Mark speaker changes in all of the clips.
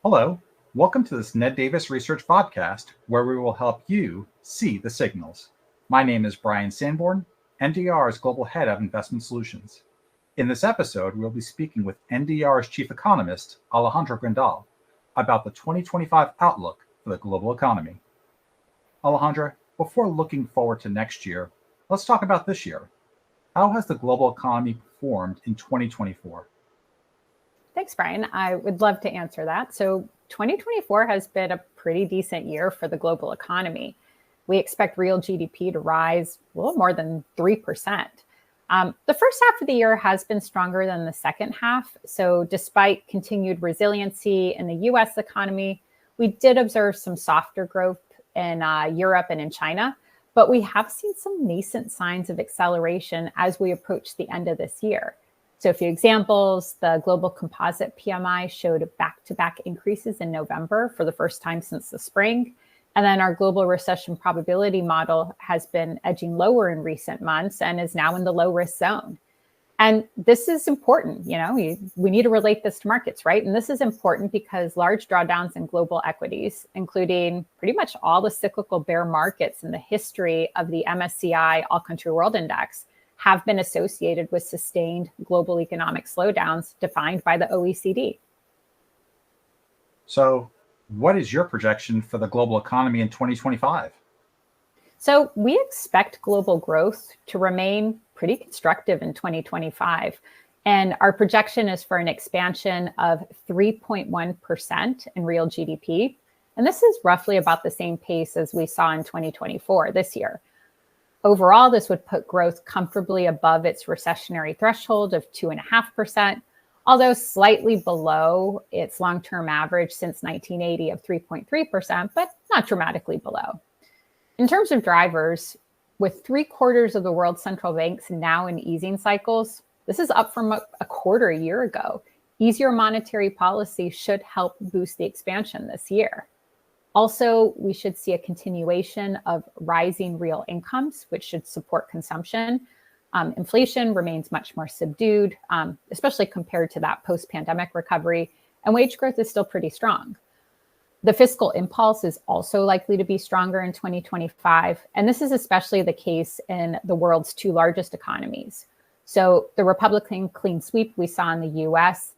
Speaker 1: Hello, welcome to this Ned Davis Research Podcast, where we will help you see the signals. My name is Brian Sanborn, NDR's Global Head of Investment Solutions. In this episode, we'll be speaking with NDR's Chief Economist, Alejandra Grindal, about the 2025 outlook for the global economy. Alejandra, before looking forward to next year, let's talk about this year. How has the global economy performed in 2024?
Speaker 2: Thanks, Brian. I would love to answer that. So 2024 has been a pretty decent year for the global economy. We expect real GDP to rise a little more than 3%. The first half of the year has been stronger than the second half. So despite continued resiliency in the US economy, we did observe some softer growth in Europe and in China, but we have seen some nascent signs of acceleration as we approach the end of this year. So a few examples: the global composite PMI showed back-to-back increases in November for the first time since the spring. And then our global recession probability model has been edging lower in recent months and is now in the low risk zone. And this is important. We need to relate this to markets, right? And this is important because large drawdowns in global equities, including pretty much all the cyclical bear markets in the history of the MSCI All Country World Index, have been associated with sustained global economic slowdowns defined by the OECD.
Speaker 1: So, what is your projection for the global economy in 2025?
Speaker 2: So we expect global growth to remain pretty constructive in 2025. And our projection is for an expansion of 3.1% in real GDP. And this is roughly about the same pace as we saw in 2024 this year. Overall, this would put growth comfortably above its recessionary threshold of 2.5%, although slightly below its long-term average since 1980 of 3.3%, but not dramatically below. In terms of drivers, with 3/4 of the world's central banks now in easing cycles, this is up from a quarter a year ago. Easier monetary policy should help boost the expansion this year. Also, we should see a continuation of rising real incomes, which should support consumption. Inflation remains much more subdued, especially compared to that post-pandemic recovery, and wage growth is still pretty strong. The fiscal impulse is also likely to be stronger in 2025, and this is especially the case in the world's two largest economies. So the Republican clean sweep we saw in the US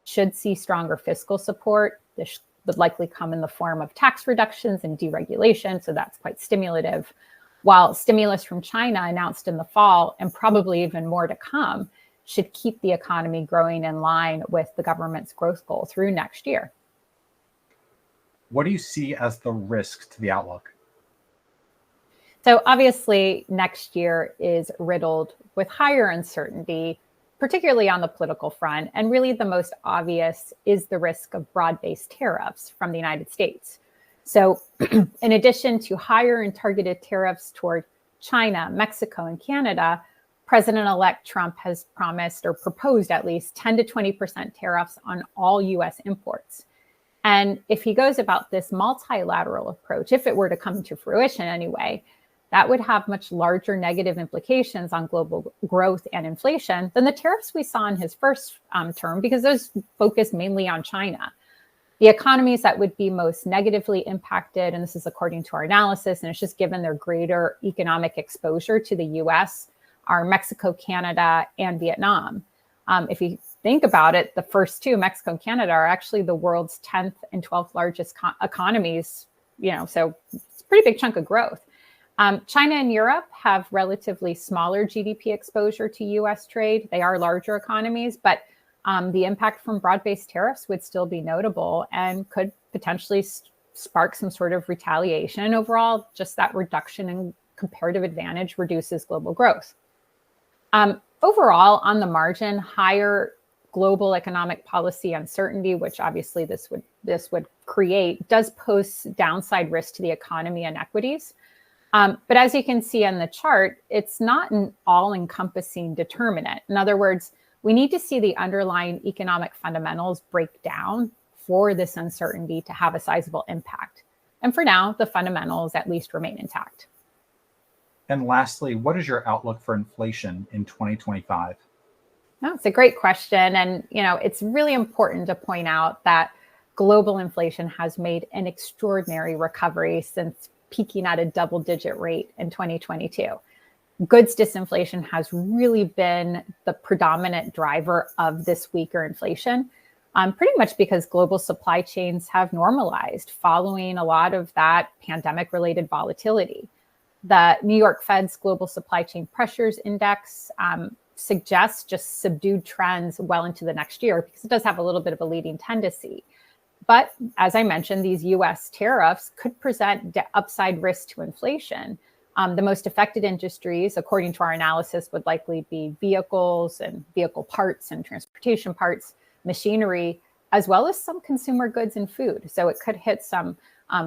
Speaker 2: should see stronger fiscal support. This would likely come in the form of tax reductions and deregulation, so that's quite stimulative. While stimulus from China announced in the fall, and probably even more to come, should keep the economy growing in line with the government's growth goal through next year.
Speaker 1: What do you see as the risks to the outlook?
Speaker 2: So obviously, next year is riddled with higher uncertainty, particularly on the political front. And really the most obvious is the risk of broad-based tariffs from the United States. So in addition to higher and targeted tariffs toward China, Mexico, and Canada, President-elect Trump has promised or proposed at least 10 to 20% tariffs on all US imports. And if he goes about this multilateral approach, if it were to come to fruition anyway, that would have much larger negative implications on global growth and inflation than the tariffs we saw in his first term, because those focused mainly on China. The economies that would be most negatively impacted, and this is according to our analysis, and it's just given their greater economic exposure to the US, are Mexico, Canada, and Vietnam. If you think about it, the first two, Mexico and Canada, are actually the world's 10th and 12th largest economies, so it's a pretty big chunk of growth. China and Europe have relatively smaller GDP exposure to US trade. They are larger economies, but the impact from broad-based tariffs would still be notable and could potentially spark some sort of retaliation. Overall, just that reduction in comparative advantage reduces global growth. Overall, on the margin, higher global economic policy uncertainty, which obviously this would create, does pose downside risk to the economy and equities. But as you can see on the chart, it's not an all-encompassing determinant. In other words, we need to see the underlying economic fundamentals break down for this uncertainty to have a sizable impact. And for now, the fundamentals at least remain intact.
Speaker 1: And lastly, what is your outlook for inflation in 2025?
Speaker 2: No, it's a great question. And, it's really important to point out that global inflation has made an extraordinary recovery since peaking at a double-digit rate in 2022. Goods disinflation has really been the predominant driver of this weaker inflation, pretty much because global supply chains have normalized following a lot of that pandemic-related volatility. The New York Fed's Global Supply Chain Pressures Index suggests just subdued trends well into the next year because it does have a little bit of a leading tendency. But as I mentioned, these US tariffs could present upside risk to inflation. The most affected industries, according to our analysis, would likely be vehicles and vehicle parts and transportation parts, machinery, as well as some consumer goods and food. So it could hit some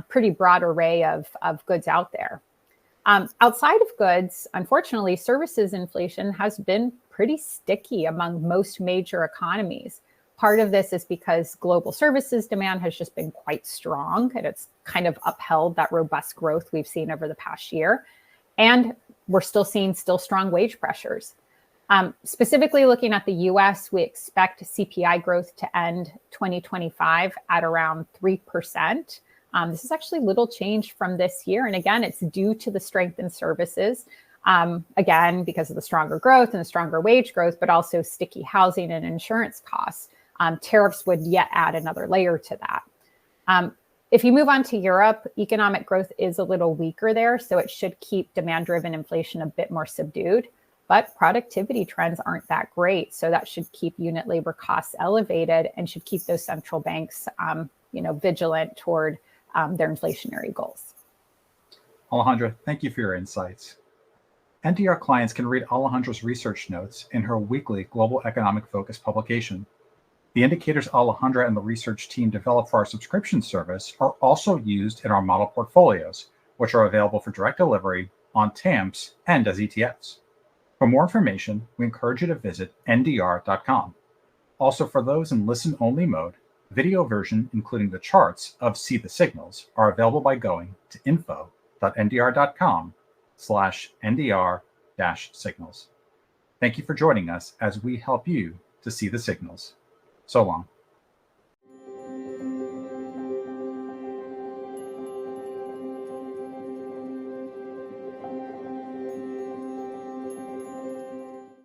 Speaker 2: pretty broad array of goods out there. Outside of goods, unfortunately, services inflation has been pretty sticky among most major economies. Part of this is because global services demand has just been quite strong, and it's kind of upheld that robust growth we've seen over the past year. And we're still seeing strong wage pressures. Specifically looking at the US, we expect CPI growth to end 2025 at around 3%. This is actually little change from this year. And again, it's due to the strength in services, again, because of the stronger growth and the stronger wage growth, but also sticky housing and insurance costs. Tariffs would yet add another layer to that. If you move on to Europe, economic growth is a little weaker there, so it should keep demand-driven inflation a bit more subdued. But productivity trends aren't that great, so that should keep unit labor costs elevated and should keep those central banks, vigilant toward their inflationary goals.
Speaker 1: Alejandra, thank you for your insights. NDR clients can read Alejandra's research notes in her weekly Global Economic Focus publication. The indicators Alejandra and the research team developed for our subscription service are also used in our model portfolios, which are available for direct delivery on TAMPs and as ETFs. For more information, we encourage you to visit ndr.com. Also, for those in listen-only mode, video version, including the charts of See the Signals, are available by going to info.ndr.com/ndr-signals. Thank you for joining us as we help you to see the signals. So long.